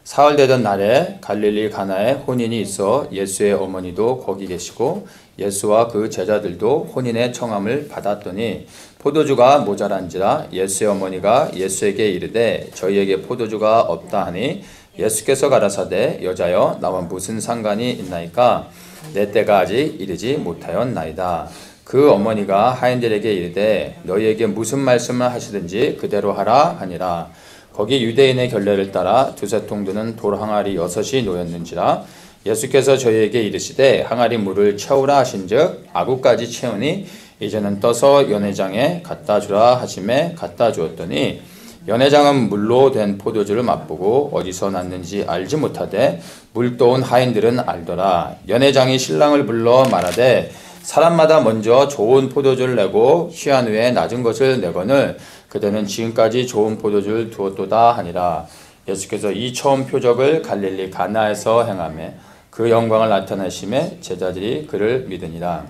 사흘 되던 날에 갈릴리 가나에 혼인이 있어 예수의 어머니도 거기 계시고 예수와 그 제자들도 혼인의 청함을 받았더니 포도주가 모자란지라 예수의 어머니가 예수에게 이르되 저희에게 포도주가 없다 하니 예수께서 가라사대 여자여 나와 무슨 상관이 있나이까 내 때가 아직 이르지 못하였나이다. 그 어머니가 하인들에게 이르되 너희에게 무슨 말씀을 하시든지 그대로 하라 하니라. 거기 유대인의 결례를 따라 두세 통 드는 돌 항아리 6이 놓였는지라. 예수께서 저희에게 이르시되 항아리 물을 채우라 하신즉 아구까지 채우니 이제는 떠서 연회장에 갖다 주라 하심에 갖다 주었더니 연회장은 물로 된 포도주를 맛보고 어디서 났는지 알지 못하되 물 떠온 하인들은 알더라. 연회장이 신랑을 불러 말하되 사람마다 먼저 좋은 포도주를 내고 취한 후에 낮은 것을 내거늘 그대는 지금까지 좋은 포도주를 두었도다 하니라. 예수께서 이 처음 표적을 갈릴리 가나에서 행하매 그 영광을 나타내심에 제자들이 그를 믿으니라.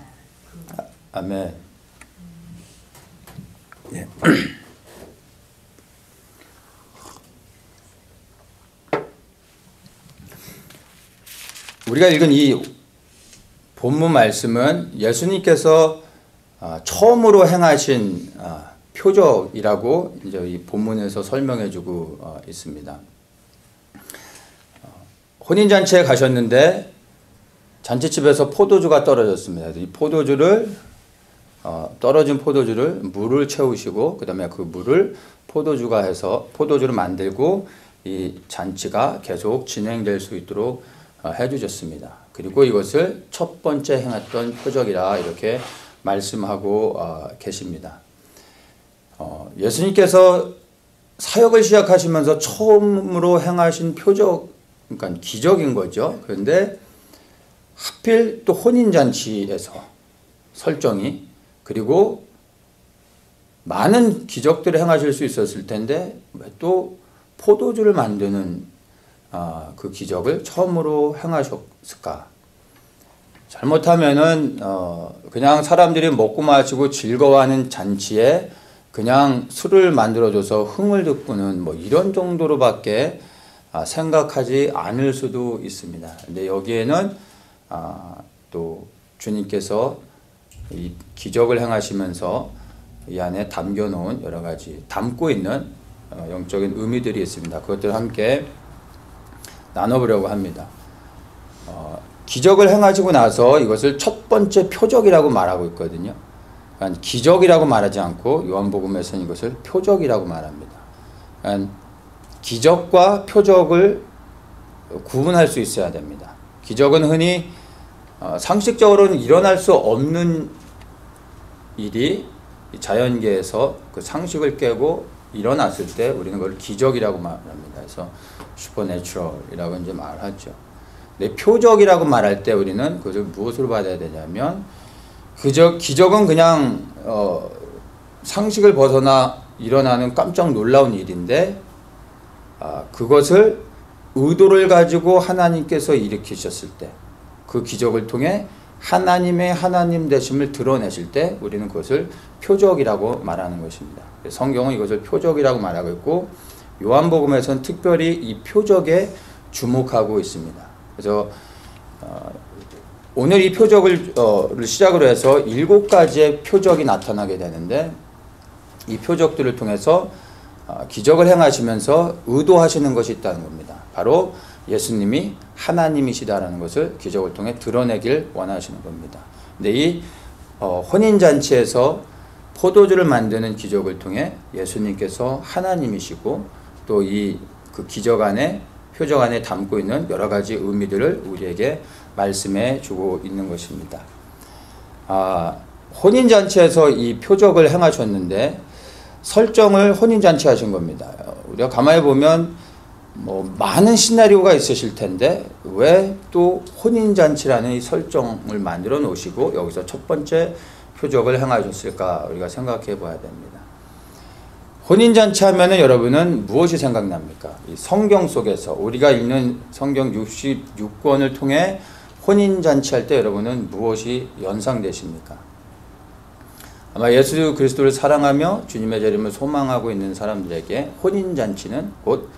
아멘. 예. 우리가 읽은 이 본문 말씀은 예수님께서 처음으로 행하신 표적이라고 이제 이 본문에서 설명해주고 있습니다. 혼인잔치에 가셨는데 잔치집에서 포도주가 떨어졌습니다. 이 포도주를 떨어진 포도주를 물을 채우시고 그 다음에 그 물을 포도주가 해서 포도주를 만들고 이 잔치가 계속 진행될 수 있도록 해주셨습니다. 그리고 이것을 첫 번째 행했던 표적이라 이렇게 말씀하고 계십니다. 예수님께서 사역을 시작하시면서 처음으로 행하신 표적, 그러니까 기적인 거죠. 그런데 하필 또 혼인잔치에서 설정이, 그리고 많은 기적들을 행하실 수 있었을 텐데 왜 또 포도주를 만드는 그 기적을 처음으로 행하셨을까? 잘못하면은 그냥 사람들이 먹고 마시고 즐거워하는 잔치에 그냥 술을 만들어줘서 흥을 돋구는 뭐 이런 정도로밖에 생각하지 않을 수도 있습니다. 근데 여기에는 또 주님께서 이 기적을 행하시면서 이 안에 담겨놓은 여러 가지 담고 있는 영적인 의미들이 있습니다. 그것들을 함께 나눠보려고 합니다. 기적을 행하시고 나서 이것을 첫 번째 표적이라고 말하고 있거든요. 그러니까 기적이라고 말하지 않고 요한복음에서는 이것을 표적이라고 말합니다. 그러니까 기적과 표적을 구분할 수 있어야 됩니다. 기적은 흔히 상식적으로는 일어날 수 없는 일이 자연계에서 그 상식을 깨고 일어났을 때 우리는 그걸 기적이라고 말합니다. 그래서 슈퍼내추럴이라고 이제 말하죠. 근데 표적이라고 말할 때 우리는 그것을 무엇으로 받아야 되냐면 기적은 그냥 상식을 벗어나 일어나는 깜짝 놀라운 일인데 그것을 의도를 가지고 하나님께서 일으키셨을 때 그 기적을 통해 하나님의 하나님 되심을 드러내실 때 우리는 그것을 표적이라고 말하는 것입니다. 성경은 이것을 표적이라고 말하고 있고 요한복음에서는 특별히 이 표적에 주목하고 있습니다. 그래서 오늘 이 표적을 시작으로 해서 7가지의 표적이 나타나게 되는데 이 표적들을 통해서 기적을 행하시면서 의도하시는 것이 있다는 겁니다. 바로 예수님이 하나님이시다라는 것을 기적을 통해 드러내길 원하시는 겁니다. 근데 이 혼인잔치에서 포도주를 만드는 기적을 통해 예수님께서 하나님이시고 또 이 그 기적 안에 표적 안에 담고 있는 여러 가지 의미들을 우리에게 말씀해 주고 있는 것입니다. 혼인잔치에서 이 표적을 행하셨는데 설정을 혼인잔치 하신 겁니다. 우리가 가만히 보면 뭐 많은 시나리오가 있으실 텐데 왜 또 혼인잔치라는 이 설정을 만들어 놓으시고 여기서 첫 번째 표적을 행하셨을까 우리가 생각해 봐야 됩니다. 혼인잔치 하면은 여러분은 무엇이 생각납니까? 이 성경 속에서 우리가 읽는 성경 66권을 통해 혼인잔치 할 때 여러분은 무엇이 연상되십니까? 아마 예수 그리스도를 사랑하며 주님의 재림을 소망하고 있는 사람들에게 혼인잔치는 곧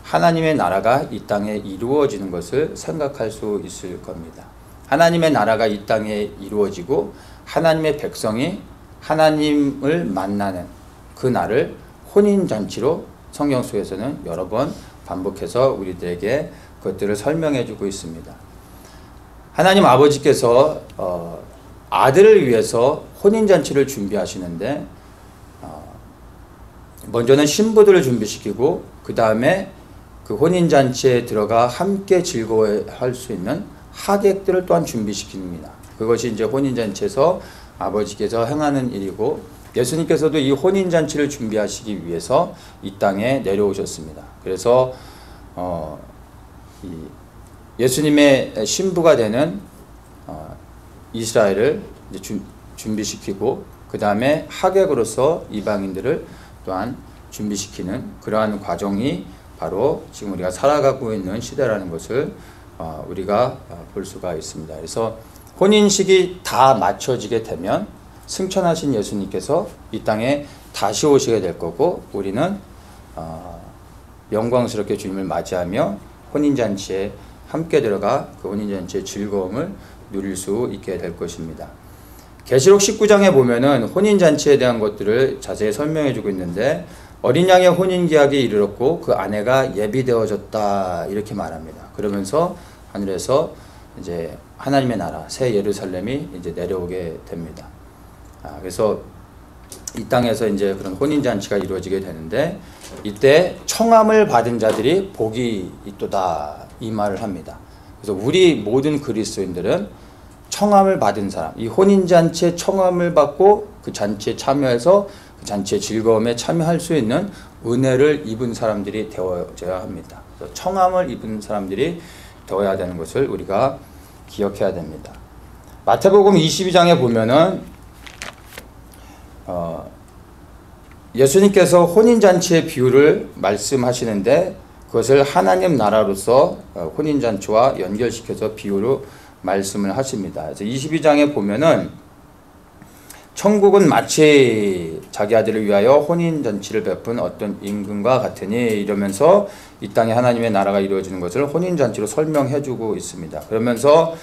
하나님의 나라가 이 땅에 이루어지는 것을 생각할 수 있을 겁니다. 하나님의 나라가 이 땅에 이루어지고 하나님의 백성이 하나님을 만나는 그 날을 혼인잔치로 성경 속에서는 여러 번 반복해서 우리들에게 그것들을 설명해 주고 있습니다. 하나님 아버지께서 아들을 위해서 혼인잔치를 준비하시는데 먼저는 신부들을 준비시키고 그 다음에 그 혼인잔치에 들어가 함께 즐거워할 수 있는 하객들을 또한 준비시킵니다. 그것이 이제 혼인잔치에서 아버지께서 행하는 일이고 예수님께서도 이 혼인잔치를 준비하시기 위해서 이 땅에 내려오셨습니다. 그래서 예수님의 신부가 되는 이스라엘을 이제 준비시키고 그 다음에 하객으로서 이방인들을 또한 준비시키는 그러한 과정이 바로 지금 우리가 살아가고 있는 시대라는 것을 우리가 볼 수가 있습니다. 그래서 혼인식이 다 맞춰지게 되면 승천하신 예수님께서 이 땅에 다시 오시게 될 거고 우리는 영광스럽게 주님을 맞이하며 혼인잔치에 함께 들어가 그 혼인잔치의 즐거움을 누릴 수 있게 될 것입니다. 계시록 19장에 보면은 혼인잔치에 대한 것들을 자세히 설명해 주고 있는데 어린 양의 혼인계약이 이르렀고 그 아내가 예비되어졌다 이렇게 말합니다. 그러면서 하늘에서 이제 하나님의 나라 새 예루살렘이 이제 내려오게 됩니다. 그래서 이 땅에서 이제 그런 혼인잔치가 이루어지게 되는데 이때 청함을 받은 자들이 복이 있도다 이 말을 합니다. 그래서 우리 모든 그리스도인들은 청함을 받은 사람, 이 혼인잔치에 청함을 받고 그 잔치에 참여해서 그 잔치의 즐거움에 참여할 수 있는 은혜를 입은 사람들이 되어져야 합니다. 그래서 청함을 입은 사람들이 되어야 되는 것을 우리가 기억해야 됩니다. 마태복음 22장에 보면은 예수님께서 혼인잔치의 비유를 말씀하시는데 그것을 하나님 나라로서 혼인잔치와 연결시켜서 비유로 말씀을 하십니다. 그래서 22장에 보면은 천국은 마치 자기 아들을 위하여 혼인잔치를 베푼 어떤 임금과 같으니 이러면서 이 땅에 하나님의 나라가 이루어지는 것을 혼인잔치로 설명해 주고 있습니다. 그러면서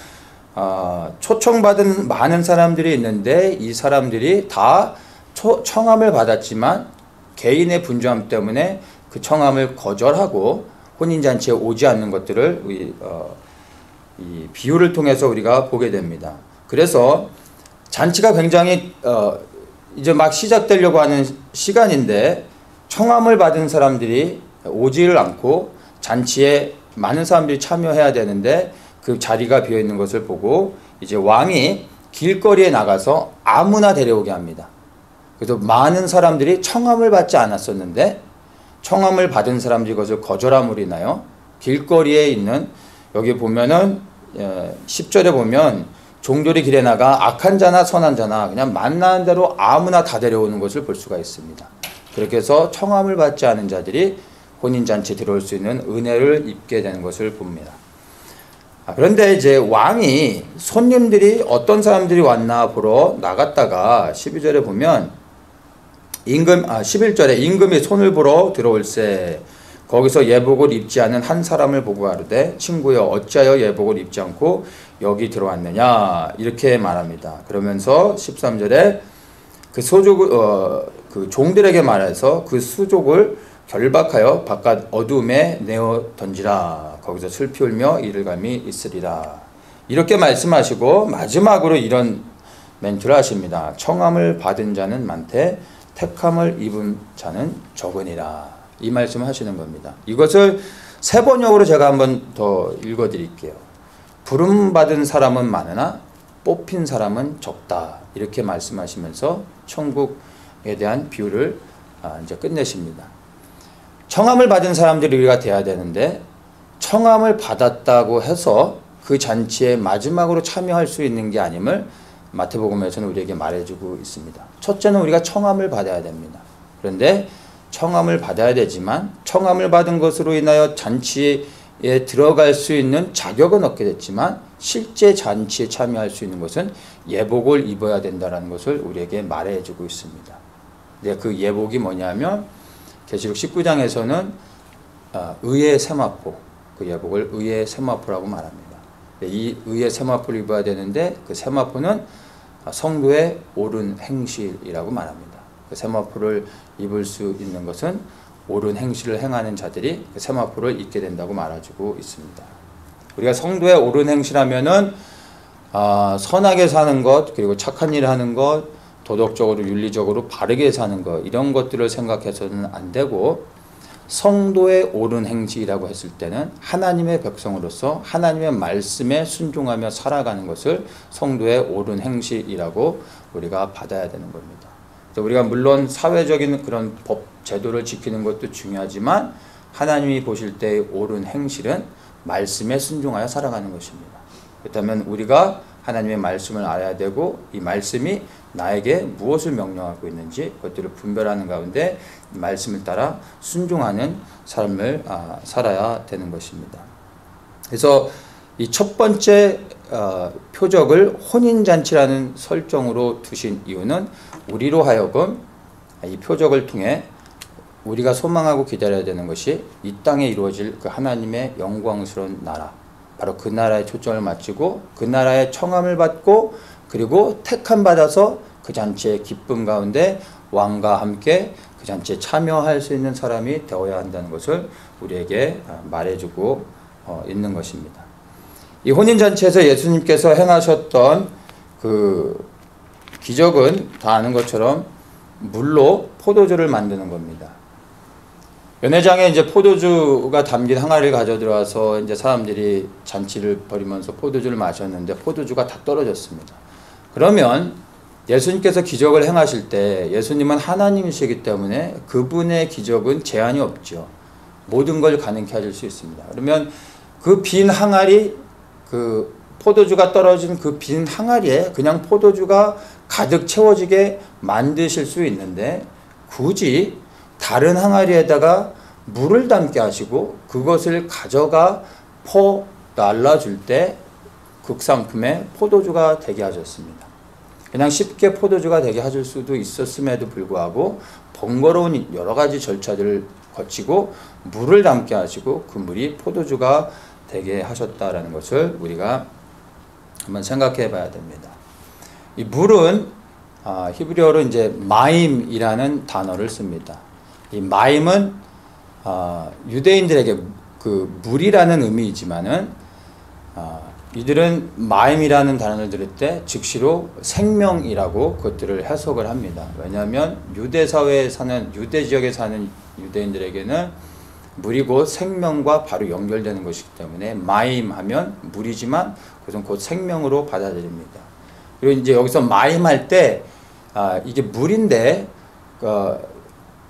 초청받은 많은 사람들이 있는데 이 사람들이 다 청함을 받았지만 개인의 분주함 때문에 그 청함을 거절하고 혼인잔치에 오지 않는 것들을 이 비유를 통해서 우리가 보게 됩니다. 그래서 잔치가 굉장히 이제 막 시작되려고 하는 시간인데 청함을 받은 사람들이 오지를 않고 잔치에 많은 사람들이 참여해야 되는데 그 자리가 비어 있는 것을 보고 이제 왕이 길거리에 나가서 아무나 데려오게 합니다. 그래서 많은 사람들이 청함을 받지 않았었는데 청함을 받은 사람들이 그것을 거절함으로 인하여 길거리에 있는 여기 보면은 10절에 보면 종들이 길에 나가 악한 자나 선한 자나 그냥 만나는 대로 아무나 다 데려오는 것을 볼 수가 있습니다. 그렇게 해서 청함을 받지 않은 자들이 혼인잔치에 들어올 수 있는 은혜를 입게 되는 것을 봅니다. 그런데 이제 왕이 손님들이 어떤 사람들이 왔나 보러 나갔다가 12절에 보면 11절에 임금이 손을 보러 들어올세 거기서 예복을 입지 않은 한 사람을 보고 가로되 친구여 어찌하여 예복을 입지 않고 여기 들어왔느냐 이렇게 말합니다. 그러면서 13절에 그 소족을 그 종들에게 말해서 그 수족을 결박하여 바깥 어둠에 내어 던지라 거기서 슬피 울며 이를감이 있으리라 이렇게 말씀하시고 마지막으로 이런 멘트를 하십니다. 청함을 받은 자는 많되 택함을 입은 자는 적으니라 이 말씀을 하시는 겁니다. 이것을 세 번역으로 제가 한번 더 읽어 드릴게요. 부름받은 사람은 많으나 뽑힌 사람은 적다 이렇게 말씀하시면서 천국에 대한 비유를 이제 끝내십니다. 청함을 받은 사람들이 우리가 돼야 되는데 청함을 받았다고 해서 그 잔치에 마지막으로 참여할 수 있는 게 아님을 마태복음에서는 우리에게 말해주고 있습니다. 첫째는 우리가 청함을 받아야 됩니다. 그런데 청함을 받아야 되지만 청함을 받은 것으로 인하여 잔치에 들어갈 수 있는 자격은 얻게 됐지만 실제 잔치에 참여할 수 있는 것은 예복을 입어야 된다는 것을 우리에게 말해주고 있습니다. 근데 그 예복이 뭐냐면 계시록 19장에서는 의의 세마포, 그 예복을 의의 세마포라고 말합니다. 이 의의 세마포를 입어야 되는데 그 세마포는 성도의 옳은 행실이라고 말합니다. 그 세마포를 입을 수 있는 것은 옳은 행실을 행하는 자들이 그 세마포를 입게 된다고 말해주고 있습니다. 우리가 성도의 옳은 행실하면은 선하게 사는 것, 그리고 착한 일을 하는 것, 도덕적으로 윤리적으로 바르게 사는 것, 이런 것들을 생각해서는 안 되고, 성도의 옳은 행실이라고 했을 때는 하나님의 백성으로서 하나님의 말씀에 순종하며 살아가는 것을 성도의 옳은 행실이라고 우리가 받아야 되는 겁니다. 우리가 물론 사회적인 그런 법, 제도를 지키는 것도 중요하지만 하나님이 보실 때의 옳은 행실은 말씀에 순종하여 살아가는 것입니다. 그렇다면 우리가 하나님의 말씀을 알아야 되고 이 말씀이 나에게 무엇을 명령하고 있는지 그것들을 분별하는 가운데 이 말씀을 따라 순종하는 삶을 살아야 되는 것입니다. 그래서 이 첫 번째 표적을 혼인잔치라는 설정으로 두신 이유는 우리로 하여금 이 표적을 통해 우리가 소망하고 기다려야 되는 것이 이 땅에 이루어질 그 하나님의 영광스러운 나라, 바로 그 나라에 초점을 맞추고 그 나라의 청함을 받고 그리고 택함 받아서 그 잔치의 기쁨 가운데 왕과 함께 그 잔치에 참여할 수 있는 사람이 되어야 한다는 것을 우리에게 말해주고 있는 것입니다. 이 혼인잔치에서 예수님께서 행하셨던 그 기적은 다 아는 것처럼 물로 포도주를 만드는 겁니다. 연회장에 이제 포도주가 담긴 항아리를 가져 들어와서 이제 사람들이 잔치를 벌이면서 포도주를 마셨는데 포도주가 다 떨어졌습니다. 그러면 예수님께서 기적을 행하실 때 예수님은 하나님이시기 때문에 그분의 기적은 제한이 없죠. 모든 걸 가능케 하실 수 있습니다. 그러면 그 빈 항아리, 그 포도주가 떨어진 그 빈 항아리에 그냥 포도주가 가득 채워지게 만드실 수 있는데 굳이 다른 항아리에다가 물을 담게 하시고 그것을 가져가 퍼 날라줄 때 극상품의 포도주가 되게 하셨습니다. 그냥 쉽게 포도주가 되게 하실 수도 있었음에도 불구하고 번거로운 여러 가지 절차들을 거치고 물을 담게 하시고 그 물이 포도주가 되게 하셨다라는 것을 우리가 한번 생각해 봐야 됩니다. 이 물은 히브리어로 이제 마임이라는 단어를 씁니다. 이 마임은 유대인들에게 그 물이라는 의미이지만은 이들은 마임이라는 단어를 들을 때 즉시로 생명이라고 그것들을 해석을 합니다. 왜냐하면 유대 사회에 사는 유대 지역에 사는 유대인들에게는 물이 곧 생명과 바로 연결되는 것이기 때문에 마임하면 물이지만 그것은 곧 생명으로 받아들입니다. 그리고 이제 여기서 마임할 때 이게 물인데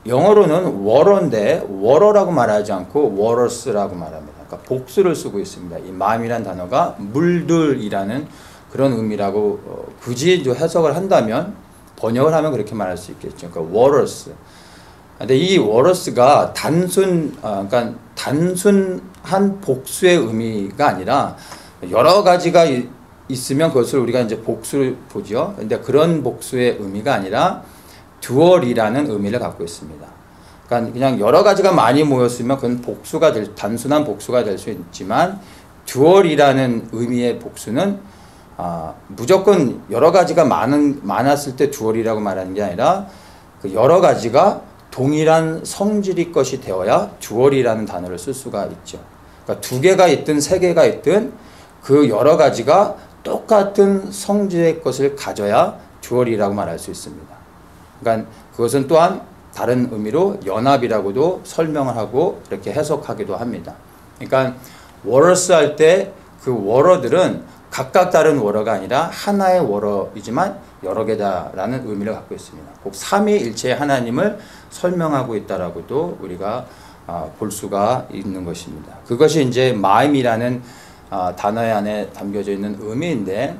영어로는 워러인데 워러라고 말하지 않고 워러스라고 말합니다. 그러니까 복수를 쓰고 있습니다. 이 마임이라는 단어가 물들이라는 그런 의미라고 굳이 해석을 한다면 번역을 하면 그렇게 말할 수 있겠죠. 그러니까 워러스. 근데 이 워러스가 그러니까 단순한 복수의 의미가 아니라 여러 가지가 있으면 그것을 우리가 이제 복수를 보죠. 근데 그런 복수의 의미가 아니라 듀얼이라는 의미를 갖고 있습니다. 그러니까 그냥 여러 가지가 많이 모였으면 그건 단순한 복수가 될 수 있지만 듀얼이라는 의미의 복수는 무조건 여러 가지가 많았을 때 듀얼이라고 말하는 게 아니라 그 여러 가지가 동일한 성질의 것이 되어야 듀얼이라는 단어를 쓸 수가 있죠. 그러니까 두 개가 있든 세 개가 있든 그 여러 가지가 똑같은 성질의 것을 가져야 듀얼이라고 말할 수 있습니다. 그러니까 그것은 또한 다른 의미로 연합이라고도 설명을 하고 이렇게 해석하기도 합니다. 그러니까 워러스 할 때 그 워러들은 각각 다른 워러가 아니라 하나의 워러이지만 여러 개다라는 의미를 갖고 있습니다. 꼭 삼위일체의 하나님을 설명하고 있다라고도 우리가 볼 수가 있는 것입니다. 그것이 이제 마임이라는 단어 안에 담겨져 있는 의미인데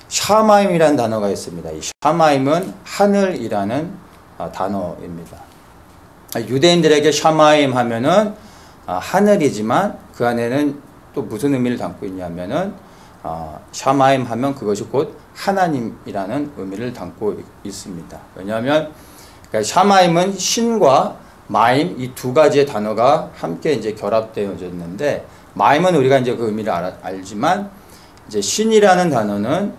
샤마임이라는 단어가 있습니다. 이 샤마임은 하늘이라는 단어입니다. 유대인들에게 샤마임 하면은 하늘이지만 그 안에는 또 무슨 의미를 담고 있냐면은 샤마임 하면 그것이 곧 하나님이라는 의미를 담고 있습니다. 왜냐하면 그러니까 샤마임은 신과 마임 이 두 가지의 단어가 함께 이제 결합되어졌는데 마임은 우리가 이제 그 의미를 알지만 이제 신이라는 단어는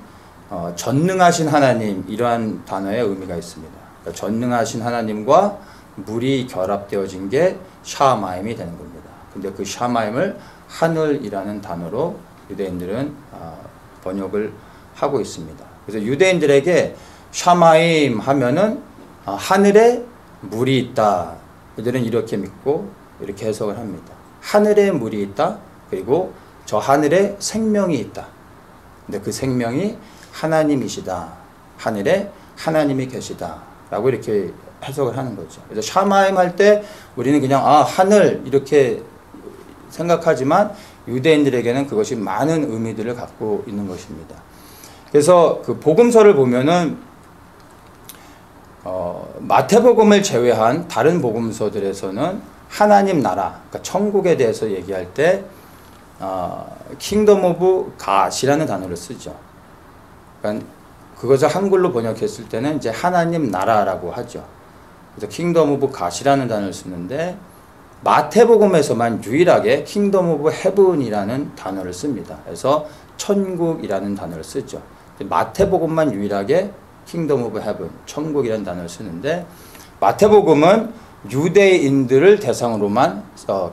전능하신 하나님 이러한 단어의 의미가 있습니다. 그러니까 전능하신 하나님과 물이 결합되어진 게 샤마임이 되는 겁니다. 근데 그 샤마임을 하늘이라는 단어로 유대인들은 번역을 하고 있습니다. 그래서 유대인들에게 샤마임 하면은 하늘에 물이 있다. 그들은 이렇게 믿고 이렇게 해석을 합니다. 하늘에 물이 있다. 그리고 저 하늘에 생명이 있다. 근데 그 생명이 하나님이시다. 하늘에 하나님이 계시다. 라고 이렇게 해석을 하는 거죠. 그래서 샤마임 할 때 우리는 그냥 하늘 이렇게 생각하지만 유대인들에게는 그것이 많은 의미들을 갖고 있는 것입니다. 그래서 그 복음서를 보면은 마태복음을 제외한 다른 복음서들에서는 하나님 나라, 그러니까 천국에 대해서 얘기할 때 킹덤 오브 갓이라는 단어를 쓰죠. 그러니까 그것을 한글로 번역했을 때는 이제 하나님 나라라고 하죠. 그래서 킹덤 오브 갓이라는 단어를 쓰는데 마태복음에서만 유일하게 킹덤 오브 헤븐이라는 단어를 씁니다. 그래서 천국이라는 단어를 쓰죠. 마태복음만 유일하게 킹덤 오브 헤븐, 천국이라는 단어를 쓰는데 마태복음은 유대인들을 대상으로만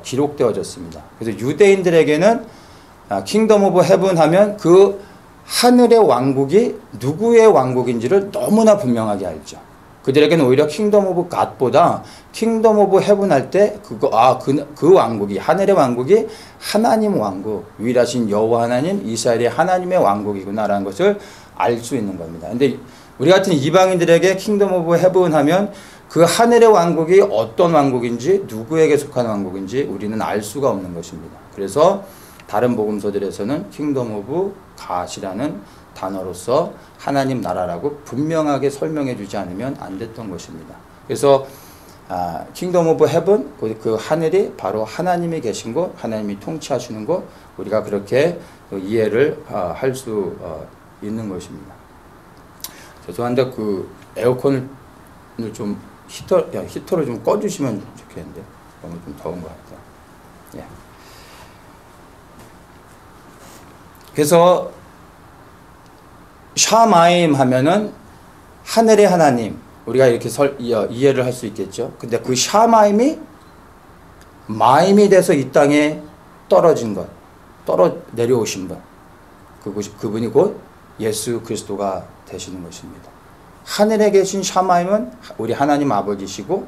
기록되어졌습니다. 그래서 유대인들에게는 킹덤 오브 헤븐 하면 그 하늘의 왕국이 누구의 왕국인지를 너무나 분명하게 알죠. 그들에게는 오히려 킹덤 오브 갓보다 킹덤 오브 헤븐 할 때 그 왕국이 하늘의 왕국이 하나님 왕국, 유일하신 여호와 하나님 이스라엘의 하나님의 왕국이구나라는 것을 알 수 있는 겁니다. 근데 우리 같은 이방인들에게 킹덤 오브 헤븐 하면 그 하늘의 왕국이 어떤 왕국인지 누구에게 속한 왕국인지 우리는 알 수가 없는 것입니다. 그래서 다른 복음서들에서는 킹덤 오브 갓이라는 단어로서 하나님 나라라고 분명하게 설명해 주지 않으면 안 됐던 것입니다. 그래서 킹덤 오브 헤븐, 그 하늘이 바로 하나님이 계신 곳, 하나님이 통치하시는 곳, 우리가 그렇게 이해를 할 수 있는 것입니다. 죄송한데 그 에어컨을 좀 히터를 좀 꺼주시면 좋겠는데 너무 좀 더운 것 같아요. 예. 그래서 샤마임 하면은 하늘의 하나님, 우리가 이렇게 이해를 할 수 있겠죠. 근데 그 샤마임이 마임이 돼서 이 땅에 떨어진 것, 내려오신 분, 그분이 곧 예수 그리스도가 되시는 것입니다. 하늘에 계신 샤마임은 우리 하나님 아버지시고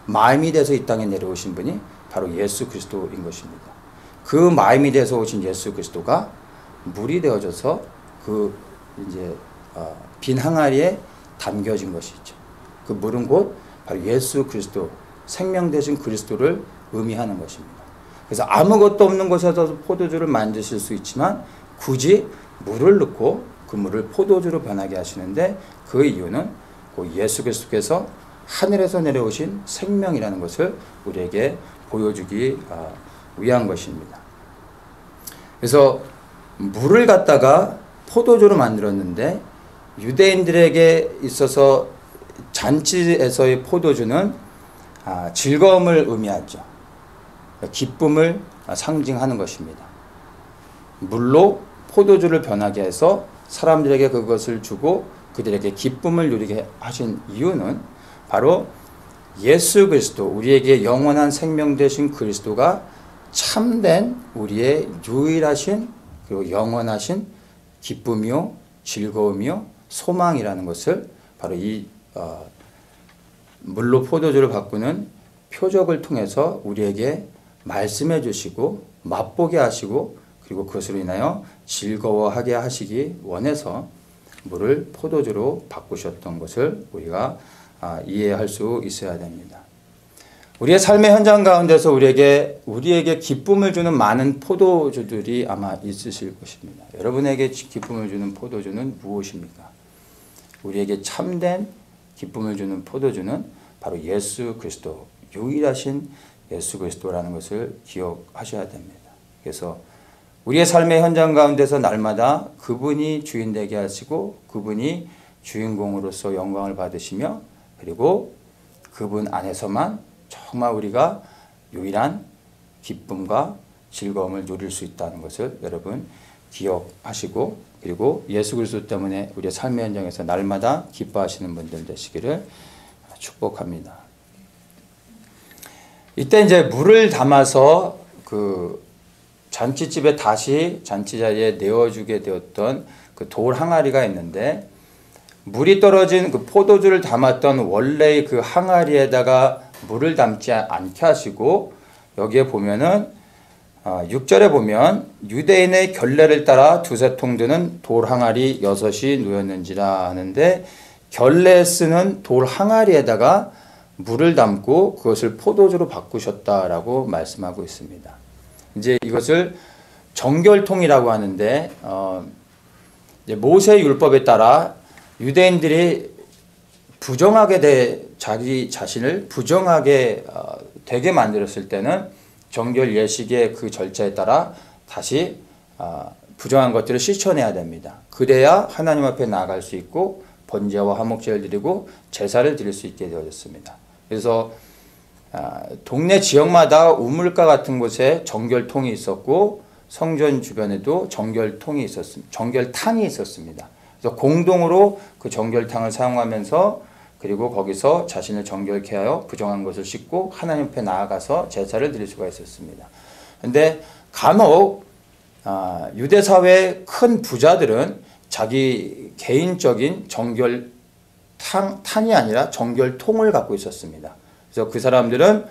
마임이 돼서 이 땅에 내려오신 분이 바로 예수 그리스도인 것입니다. 그 마임이 돼서 오신 예수 그리스도가 물이 되어져서 그 이제 빈 항아리에 담겨진 것이죠. 그 물은 곧 바로 예수 그리스도, 생명 되신 그리스도를 의미하는 것입니다. 그래서 아무것도 없는 곳에서 포도주를 만드실 수 있지만 굳이 물을 넣고 그 물을 포도주로 변하게 하시는데 그 이유는 그 예수 그리스도께서 하늘에서 내려오신 생명이라는 것을 우리에게 보여주기 위한 것입니다. 그래서 물을 갖다가 포도주로 만들었는데 유대인들에게 있어서 잔치에서의 포도주는 즐거움을 의미하죠. 기쁨을 상징하는 것입니다. 물로 포도주를 변하게 해서 사람들에게 그것을 주고 그들에게 기쁨을 누리게 하신 이유는 바로 예수 그리스도, 우리에게 영원한 생명 되신 그리스도가 참된 우리의 유일하신 그리고 영원하신 기쁨이요 즐거움이요 소망이라는 것을 바로 이 물로 포도주를 바꾸는 표적을 통해서 우리에게 말씀해 주시고 맛보게 하시고 그리고 그것으로 인하여 즐거워하게 하시기 원해서 물을 포도주로 바꾸셨던 것을 우리가 이해할 수 있어야 됩니다. 우리의 삶의 현장 가운데서 우리에게 기쁨을 주는 많은 포도주들이 아마 있으실 것입니다. 여러분에게 기쁨을 주는 포도주는 무엇입니까? 우리에게 참된 기쁨을 주는 포도주는 바로 예수 그리스도, 유일하신 예수 그리스도라는 것을 기억하셔야 됩니다. 그래서 우리의 삶의 현장 가운데서 날마다 그분이 주인 되게 하시고 그분이 주인공으로서 영광을 받으시며 그리고 그분 안에서만 정말 우리가 유일한 기쁨과 즐거움을 누릴 수 있다는 것을 여러분 기억하시고, 그리고 예수 그리스도 때문에 우리의 삶의 현장에서 날마다 기뻐하시는 분들 되시기를 축복합니다. 이때 이제 물을 담아서 그 잔치집에 다시 잔치 자리에 내어주게 되었던 그 돌 항아리가 있는데, 물이 떨어진 그 포도주를 담았던 원래의 그 항아리에다가 물을 담지 않게 하시고, 여기에 보면은 6절에 보면 유대인의 결례를 따라 두세 통 드는 돌 항아리 6이 놓였는지라 하는데, 결례에 쓰는 돌 항아리에다가 물을 담고 그것을 포도주로 바꾸셨다라고 말씀하고 있습니다. 이제 이것을 정결통이라고 하는데, 이제 모세 율법에 따라 유대인들이 부정하게 자기 자신을 부정하게 되게 만들었을 때는 정결 예식의 그 절차에 따라 다시 부정한 것들을 씻어내야 됩니다. 그래야 하나님 앞에 나아갈 수 있고 번제와 화목제를 드리고 제사를 드릴 수 있게 되어졌습니다. 그래서 동네 지역마다 우물가 같은 곳에 정결통이 있었고, 성전 주변에도 정결통이 있었습니다. 정결탕이 있었습니다. 그래서 공동으로 그 정결탕을 사용하면서, 그리고 거기서 자신을 정결케 하여 부정한 것을 씻고 하나님 앞에 나아가서 제사를 드릴 수가 있었습니다. 그런데 간혹 유대 사회의 큰 부자들은 자기 개인적인 정결탕이 아니라 정결통을 갖고 있었습니다. 그래서 그 사람들은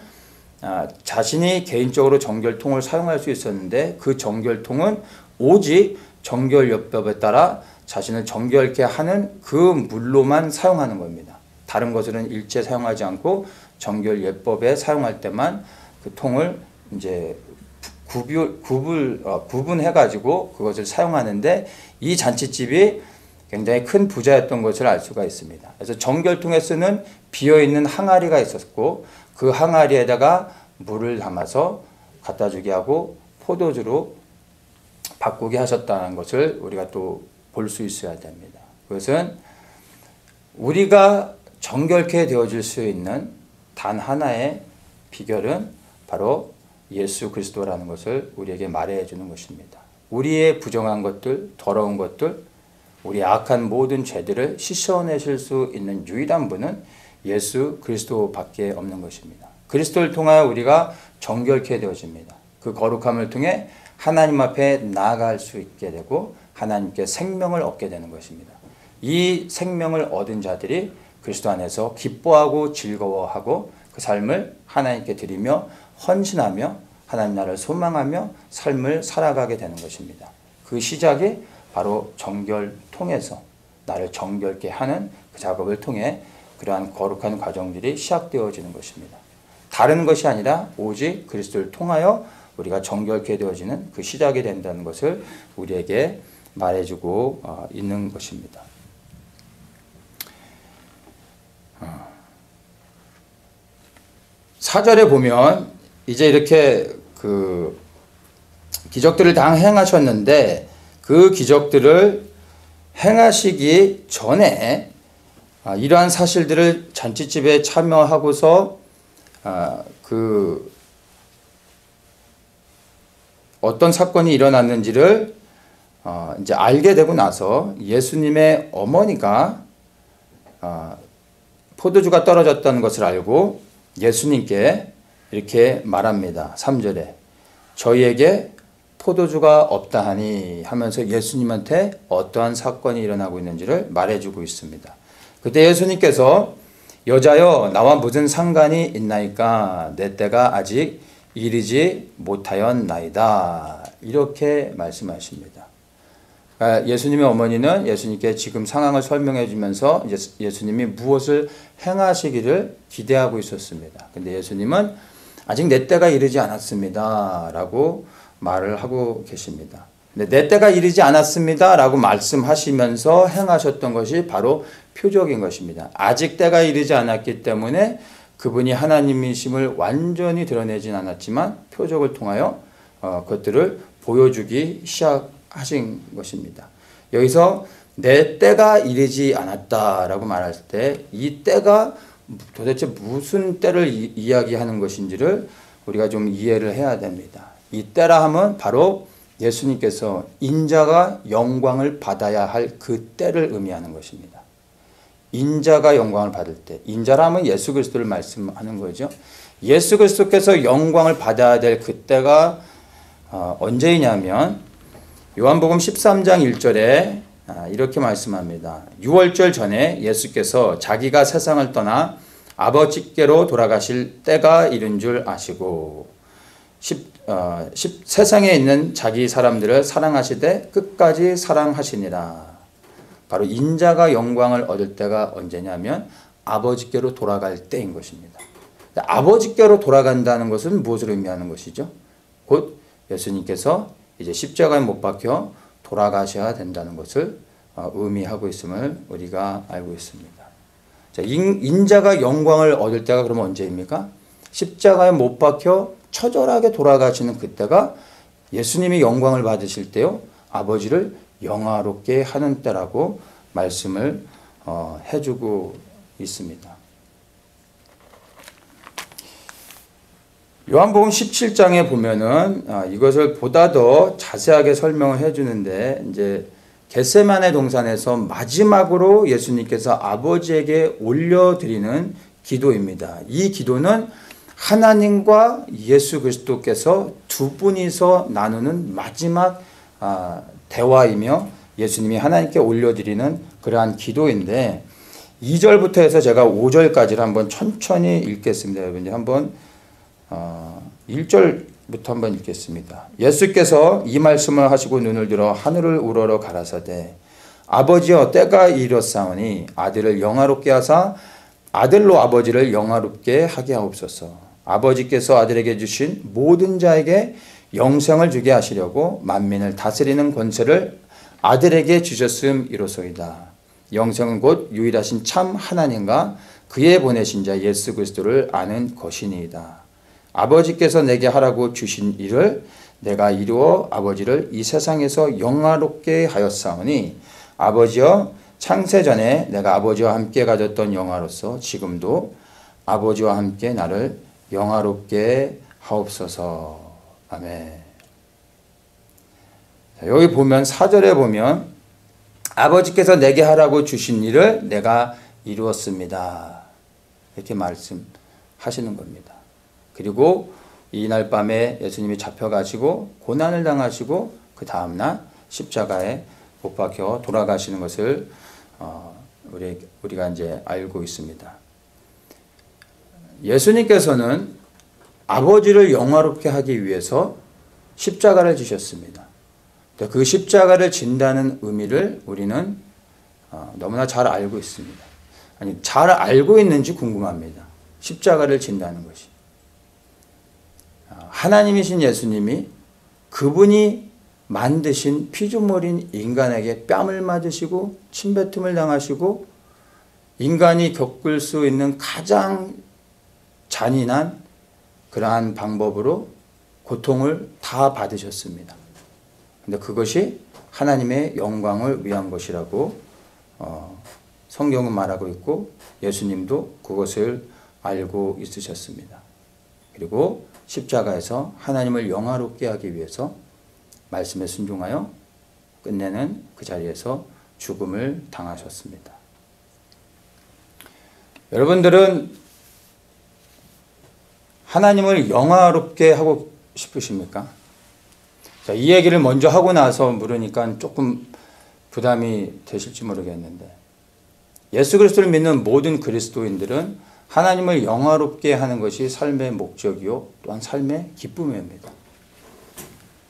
자신이 개인적으로 정결통을 사용할 수 있었는데, 그 정결통은 오직 정결요법에 따라 자신을 정결케 하는 그 물로만 사용하는 겁니다. 다른 것들은 일체 사용하지 않고 정결예법에 사용할 때만 그 통을 이제 구분해가지고 그것을 사용하는데, 이 잔치집이 굉장히 큰 부자였던 것을 알 수가 있습니다. 그래서 정결통에 쓰는 비어있는 항아리가 있었고, 그 항아리에다가 물을 담아서 갖다 주게 하고 포도주로 바꾸게 하셨다는 것을 우리가 또 볼 수 있어야 됩니다. 그것은 우리가 정결케 되어질 수 있는 단 하나의 비결은 바로 예수 그리스도라는 것을 우리에게 말해 주는 것입니다. 우리의 부정한 것들, 더러운 것들, 우리의 악한 모든 죄들을 씻어내실 수 있는 유일한 분은 예수 그리스도밖에 없는 것입니다. 그리스도를 통하여 우리가 정결케 되어집니다. 그 거룩함을 통해 하나님 앞에 나아갈 수 있게 되고 하나님께 생명을 얻게 되는 것입니다. 이 생명을 얻은 자들이 그리스도 안에서 기뻐하고 즐거워하고 그 삶을 하나님께 드리며 헌신하며 하나님 나라를 소망하며 삶을 살아가게 되는 것입니다. 그 시작이 바로 정결통에서 나를 정결케 하는 그 작업을 통해 그러한 거룩한 과정들이 시작되어지는 것입니다. 다른 것이 아니라 오직 그리스도를 통하여 우리가 정결케 되어지는 그 시작이 된다는 것을 우리에게 말해주고 있는 것입니다. 4절에 보면 이제 이렇게 그 기적들을 다 행하셨는데, 그 기적들을 행하시기 전에 이러한 사실들을 잔치집에 참여하고서 그 어떤 사건이 일어났는지를 이제 알게 되고 나서 예수님의 어머니가 포도주가 떨어졌다는 것을 알고 예수님께 이렇게 말합니다. 3절에 저희에게 포도주가 없다 하니 하면서 예수님한테 어떠한 사건이 일어나고 있는지를 말해주고 있습니다. 그때 예수님께서 여자여 나와 무슨 상관이 있나이까 내 때가 아직 이르지 못하였나이다 이렇게 말씀하십니다. 예수님의 어머니는 예수님께 지금 상황을 설명해 주면서 예수님이 무엇을 행하시기를 기대하고 있었습니다. 근데 예수님은 아직 내 때가 이르지 않았습니다 라고 말을 하고 계십니다. 근데 내 때가 이르지 않았습니다 라고 말씀하시면서 행하셨던 것이 바로 표적인 것입니다. 아직 때가 이르지 않았기 때문에 그분이 하나님이심을 완전히 드러내진 않았지만 표적을 통하여 그것들을 보여주기 시작하신 것입니다. 여기서 내 때가 이르지 않았다라고 말할 때 이 때가 도대체 무슨 때를 이야기하는 것인지를 우리가 좀 이해를 해야 됩니다. 이 때라 하면 바로 예수님께서 인자가 영광을 받아야 할 그 때를 의미하는 것입니다. 인자가 영광을 받을 때, 인자라 하면 예수 그리스도를 말씀하는 거죠. 예수 그리스도께서 영광을 받아야 될 그때가 언제이냐면 요한복음 13장 1절에 이렇게 말씀합니다. 6월절 전에 예수께서 자기가 세상을 떠나 아버지께로 돌아가실 때가 이른 줄 아시고 세상에 있는 자기 사람들을 사랑하시되 끝까지 사랑하시니라. 바로 인자가 영광을 얻을 때가 언제냐면 아버지께로 돌아갈 때인 것입니다. 아버지께로 돌아간다는 것은 무엇을 의미하는 것이죠? 곧 예수님께서 이제 십자가에 못 박혀 돌아가셔야 된다는 것을 의미하고 있음을 우리가 알고 있습니다. 자, 인자가 영광을 얻을 때가 그러면 언제입니까? 십자가에 못 박혀 처절하게 돌아가시는 그때가 예수님이 영광을 받으실 때요, 아버지를 영화롭게 하는 때라고 말씀을 해주고 있습니다. 요한복음 17장에 보면은 이것을 보다 더 자세하게 설명을 해주는데, 이제 겟세마네 동산에서 마지막으로 예수님께서 아버지에게 올려드리는 기도입니다. 이 기도는 하나님과 예수 그리스도께서 두 분이서 나누는 마지막 대화이며 예수님이 하나님께 올려드리는 그러한 기도인데, 2절부터 해서 제가 5절까지를 한번 천천히 읽겠습니다. 여러분 한번 1절부터 한번 읽겠습니다. 예수께서 이 말씀을 하시고 눈을 들어 하늘을 우러러 가라사대 아버지여 때가 이르렀사오니 아들을 영화롭게 하사 아들로 아버지를 영화롭게 하게 하옵소서. 아버지께서 아들에게 주신 모든 자에게 영생을 주게 하시려고 만민을 다스리는 권세를 아들에게 주셨음이로소이다. 영생은 곧 유일하신 참 하나님과 그의 보내신 자 예수 그리스도를 아는 것이니이다. 아버지께서 내게 하라고 주신 일을 내가 이루어 아버지를 이 세상에서 영화롭게 하였사오니 아버지여 창세전에 내가 아버지와 함께 가졌던 영화로서 지금도 아버지와 함께 나를 영화롭게 하옵소서. 아멘. 여기 보면 4절에 보면 아버지께서 내게 하라고 주신 일을 내가 이루었습니다. 이렇게 말씀하시는 겁니다. 그리고 이날 밤에 예수님이 잡혀가시고 고난을 당하시고 그 다음날 십자가에 못 박혀 돌아가시는 것을 우리가 이제 알고 있습니다. 예수님께서는 아버지를 영화롭게 하기 위해서 십자가를 지셨습니다. 그 십자가를 진다는 의미를 우리는 너무나 잘 알고 있습니다. 아니, 잘 알고 있는지 궁금합니다. 십자가를 진다는 것이. 하나님이신 예수님이 그분이 만드신 피조물인 인간에게 뺨을 맞으시고 침뱉음을 당하시고 인간이 겪을 수 있는 가장 잔인한 그러한 방법으로 고통을 다 받으셨습니다. 근데 그것이 하나님의 영광을 위한 것이라고 성경은 말하고 있고 예수님도 그것을 알고 있으셨습니다. 그리고 십자가에서 하나님을 영화롭게 하기 위해서 말씀에 순종하여 끝내는 그 자리에서 죽음을 당하셨습니다. 여러분들은 하나님을 영화롭게 하고 싶으십니까? 자, 이 얘기를 먼저 하고 나서 물으니까 조금 부담이 되실지 모르겠는데, 예수 그리스도를 믿는 모든 그리스도인들은 하나님을 영화롭게 하는 것이 삶의 목적이요 또한 삶의 기쁨입니다.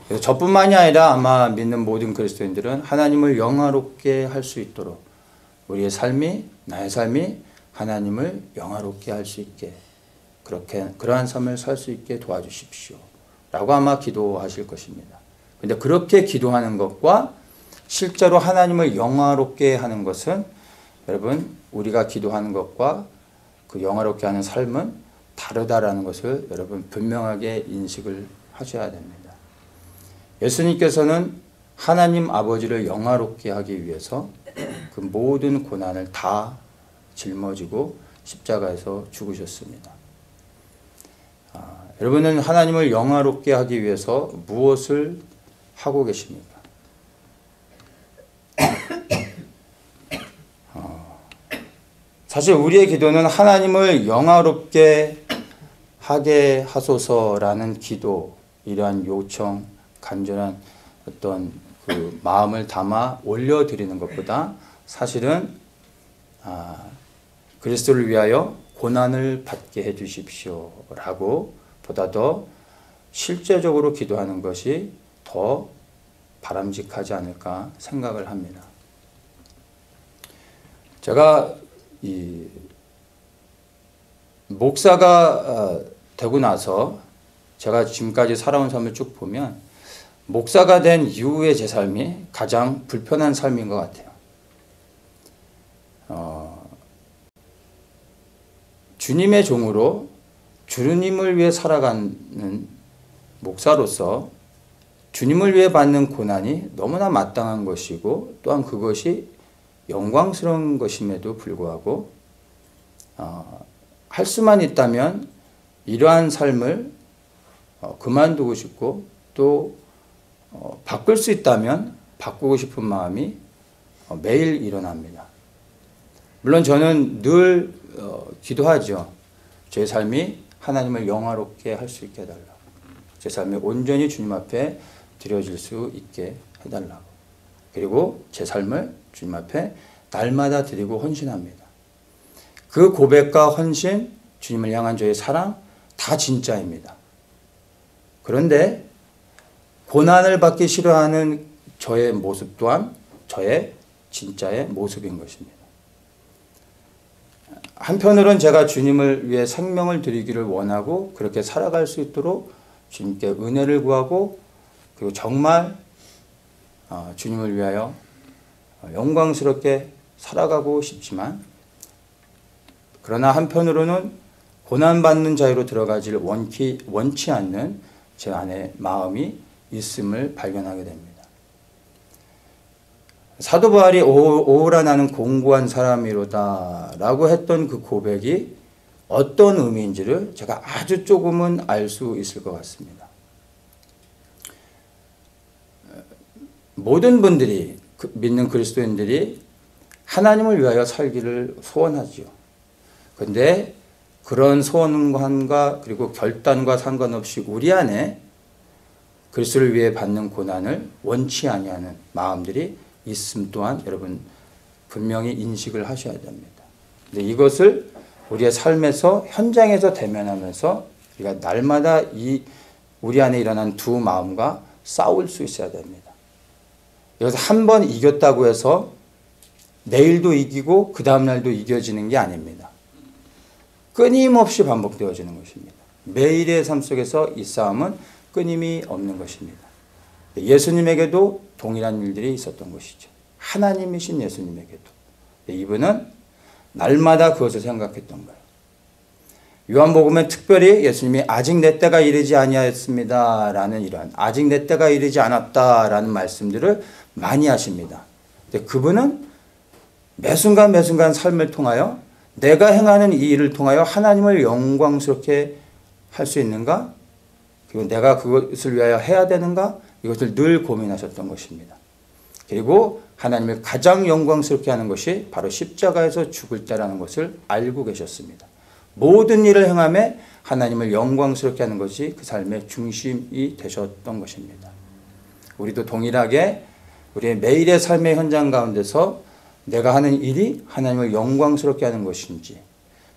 그래서 저뿐만이 아니라 아마 믿는 모든 그리스도인들은 하나님을 영화롭게 할 수 있도록 우리의 삶이, 나의 삶이 하나님을 영화롭게 할 수 있게, 그러한 삶을 살 수 있게 도와주십시오 라고 아마 기도하실 것입니다. 근데 그렇게 기도하는 것과 실제로 하나님을 영화롭게 하는 것은, 여러분, 우리가 기도하는 것과 그 영화롭게 하는 삶은 다르다라는 것을 여러분 분명하게 인식을 하셔야 됩니다. 예수님께서는 하나님 아버지를 영화롭게 하기 위해서 그 모든 고난을 다 짊어지고 십자가에서 죽으셨습니다. 여러분은 하나님을 영화롭게 하기 위해서 무엇을 하고 계십니까? 사실 우리의 기도는 하나님을 영화롭게 하게 하소서라는 기도, 이러한 요청, 간절한 어떤 그 마음을 담아 올려드리는 것보다 사실은 그리스도를 위하여 고난을 받게 해주십시오 라고 보다 더 실제적으로 기도하는 것이 더 바람직하지 않을까 생각을 합니다. 제가 이 목사가 되고 나서 제가 지금까지 살아온 삶을 쭉 보면 목사가 된 이후의 제 삶이 가장 불편한 삶인 것 같아요. 주님의 종으로 주님을 위해 살아가는 목사로서 주님을 위해 받는 고난이 너무나 마땅한 것이고 또한 그것이 영광스러운 것임에도 불구하고 할 수만 있다면 이러한 삶을 그만두고 싶고 또 바꿀 수 있다면 바꾸고 싶은 마음이 매일 일어납니다. 물론 저는 늘 기도하죠. 제 삶이 하나님을 영화롭게 할 수 있게 해달라고. 제 삶이 온전히 주님 앞에 드려질 수 있게 해달라고. 그리고 제 삶을 주님 앞에 날마다 드리고 헌신합니다. 그 고백과 헌신, 주님을 향한 저의 사랑 다 진짜입니다. 그런데 고난을 받기 싫어하는 저의 모습 또한 저의 진짜의 모습인 것입니다. 한편으로는 제가 주님을 위해 생명을 드리기를 원하고 그렇게 살아갈 수 있도록 주님께 은혜를 구하고 그리고 정말 주님을 위하여 영광스럽게 살아가고 싶지만 그러나 한편으로는 고난받는 자유로 들어가기를 원치 않는 제 안에 마음이 있음을 발견하게 됩니다. 사도 바울이 오호라 나는 공고한 사람이로다 라고 했던 그 고백이 어떤 의미인지를 제가 아주 조금은 알 수 있을 것 같습니다. 모든 분들이 믿는 그리스도인들이 하나님을 위하여 살기를 소원하지요. 그런데 그런 소원과 그리고 결단과 상관없이 우리 안에 그리스도를 위해 받는 고난을 원치 아니하는 마음들이 있음 또한 여러분 분명히 인식을 하셔야 됩니다. 근데 이것을 우리의 삶에서 현장에서 대면하면서 우리가 날마다 우리 안에 일어난 두 마음과 싸울 수 있어야 됩니다. 여기서 한 번 이겼다고 해서 내일도 이기고 그 다음날도 이겨지는 게 아닙니다. 끊임없이 반복되어지는 것입니다. 매일의 삶 속에서 이 싸움은 끊임이 없는 것입니다. 예수님에게도 동일한 일들이 있었던 것이죠. 하나님이신 예수님에게도. 이분은 날마다 그것을 생각했던 거예요. 요한복음에 특별히 예수님이 아직 내 때가 이르지 아니하였습니다 라는 이런 아직 내 때가 이르지 않았다라는 말씀들을 많이 하십니다. 근데 그분은 매순간 매순간 삶을 통하여 내가 행하는 이 일을 통하여 하나님을 영광스럽게 할 수 있는가? 그리고 내가 그것을 위하여 해야 되는가? 이것을 늘 고민하셨던 것입니다. 그리고 하나님을 가장 영광스럽게 하는 것이 바로 십자가에서 죽을 때라는 것을 알고 계셨습니다. 모든 일을 행함에 하나님을 영광스럽게 하는 것이 그 삶의 중심이 되셨던 것입니다. 우리도 동일하게 우리의 매일의 삶의 현장 가운데서 내가 하는 일이 하나님을 영광스럽게 하는 것인지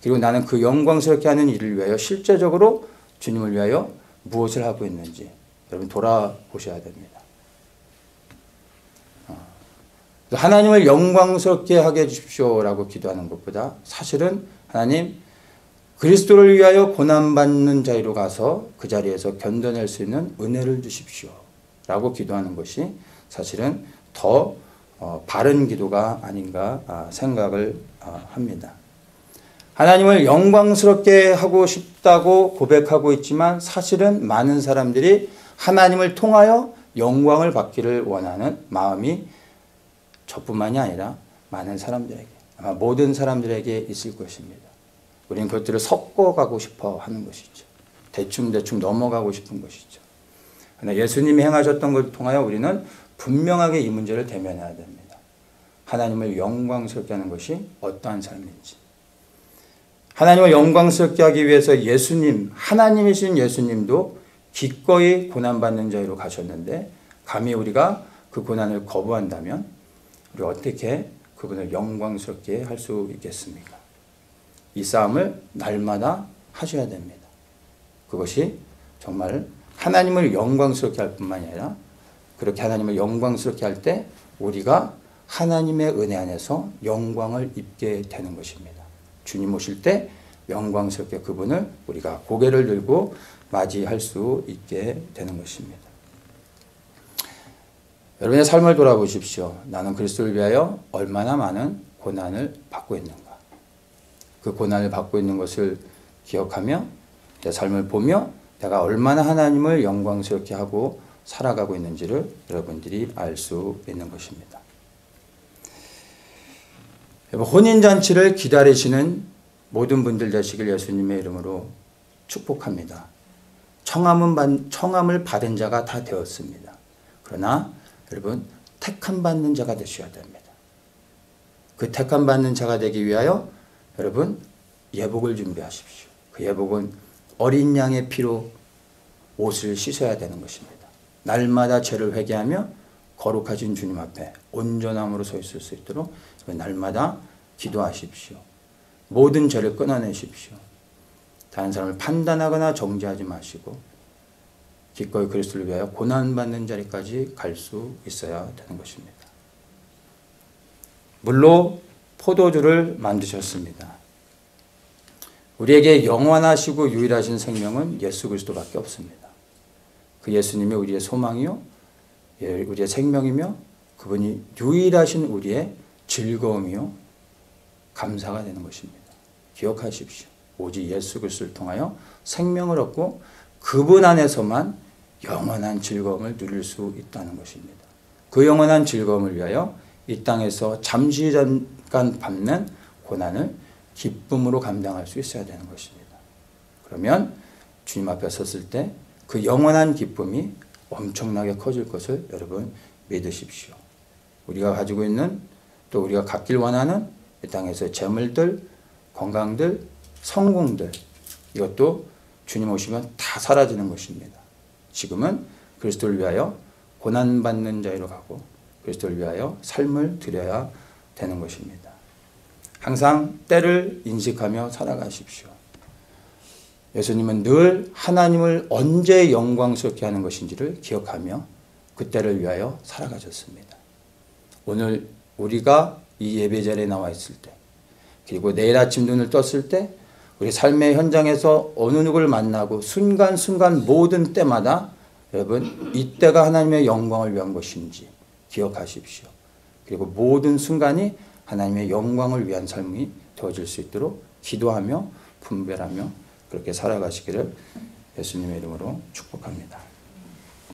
그리고 나는 그 영광스럽게 하는 일을 위하여 실제적으로 주님을 위하여 무엇을 하고 있는지 여러분 돌아보셔야 됩니다. 하나님을 영광스럽게 하게 해주십시오라고 기도하는 것보다 사실은 하나님 그리스도를 위하여 고난받는 자리로 가서 그 자리에서 견뎌낼 수 있는 은혜를 주십시오 라고 기도하는 것이 사실은 더 바른 기도가 아닌가 생각을 합니다. 하나님을 영광스럽게 하고 싶다고 고백하고 있지만 사실은 많은 사람들이 하나님을 통하여 영광을 받기를 원하는 마음이 저뿐만이 아니라 많은 사람들에게 아마 모든 사람들에게 있을 것입니다. 우리는 그것들을 섞어가고 싶어 하는 것이죠. 대충 넘어가고 싶은 것이죠. 그러나 예수님이 행하셨던 것을 통하여 우리는 분명하게 이 문제를 대면해야 됩니다. 하나님을 영광스럽게 하는 것이 어떠한 삶인지. 하나님을 영광스럽게 하기 위해서 하나님이신 예수님도 기꺼이 고난받는 자리로 가셨는데 감히 우리가 그 고난을 거부한다면 우리가 어떻게 그분을 영광스럽게 할 수 있겠습니까? 이 싸움을 날마다 하셔야 됩니다. 그것이 정말 하나님을 영광스럽게 할 뿐만이 아니라 그렇게 하나님을 영광스럽게 할 때 우리가 하나님의 은혜 안에서 영광을 입게 되는 것입니다. 주님 오실 때 영광스럽게 그분을 우리가 고개를 들고 맞이할 수 있게 되는 것입니다. 여러분의 삶을 돌아보십시오. 나는 그리스도를 위하여 얼마나 많은 고난을 받고 있는가. 그 고난을 받고 있는 것을 기억하며 내 삶을 보며 내가 얼마나 하나님을 영광스럽게 하고 살아가고 있는지를 여러분들이 알 수 있는 것입니다. 혼인잔치를 기다리시는 모든 분들 되시길 예수님의 이름으로 축복합니다. 청함을 받은 자가 다 되었습니다. 그러나 여러분 택함 받는 자가 되셔야 됩니다. 그 택함 받는 자가 되기 위하여 여러분 예복을 준비하십시오. 그 예복은 어린 양의 피로 옷을 씻어야 되는 것입니다. 날마다 죄를 회개하며 거룩하신 주님 앞에 온전함으로 서 있을 수 있도록 날마다 기도하십시오. 모든 죄를 끊어내십시오. 다른 사람을 판단하거나 정죄하지 마시고 기꺼이 그리스도를 위하여 고난받는 자리까지 갈 수 있어야 되는 것입니다. 물로 포도주를 만드셨습니다. 우리에게 영원하시고 유일하신 생명은 예수 그리스도밖에 없습니다. 그 예수님이 우리의 소망이요 우리의 생명이며 그분이 유일하신 우리의 즐거움이요 감사가 되는 것입니다. 기억하십시오. 오직 예수 그리스도를 통하여 생명을 얻고 그분 안에서만 영원한 즐거움을 누릴 수 있다는 것입니다. 그 영원한 즐거움을 위하여 이 땅에서 잠시 잠깐 받는 고난을 기쁨으로 감당할 수 있어야 되는 것입니다. 그러면 주님 앞에 섰을 때 그 영원한 기쁨이 엄청나게 커질 것을 여러분 믿으십시오. 우리가 가지고 있는 또 우리가 갖길 원하는 이 땅에서 재물들, 건강들, 성공들 이것도 주님 오시면 다 사라지는 것입니다. 지금은 그리스도를 위하여 고난받는 자리로 가고 그리스도를 위하여 삶을 드려야 되는 것입니다. 항상 때를 인식하며 살아가십시오. 예수님은 늘 하나님을 언제 영광스럽게 하는 것인지를 기억하며 그 때를 위하여 살아가셨습니다. 오늘 우리가 이 예배 자리에 나와 있을 때 그리고 내일 아침 눈을 떴을 때 우리 삶의 현장에서 어느 누구를 만나고 순간순간 모든 때마다 여러분 이때가 하나님의 영광을 위한 것인지 기억하십시오. 그리고 모든 순간이 하나님의 영광을 위한 삶이 되어질 수 있도록 기도하며 분별하며 그렇게 살아가시기를 예수님의 이름으로 축복합니다.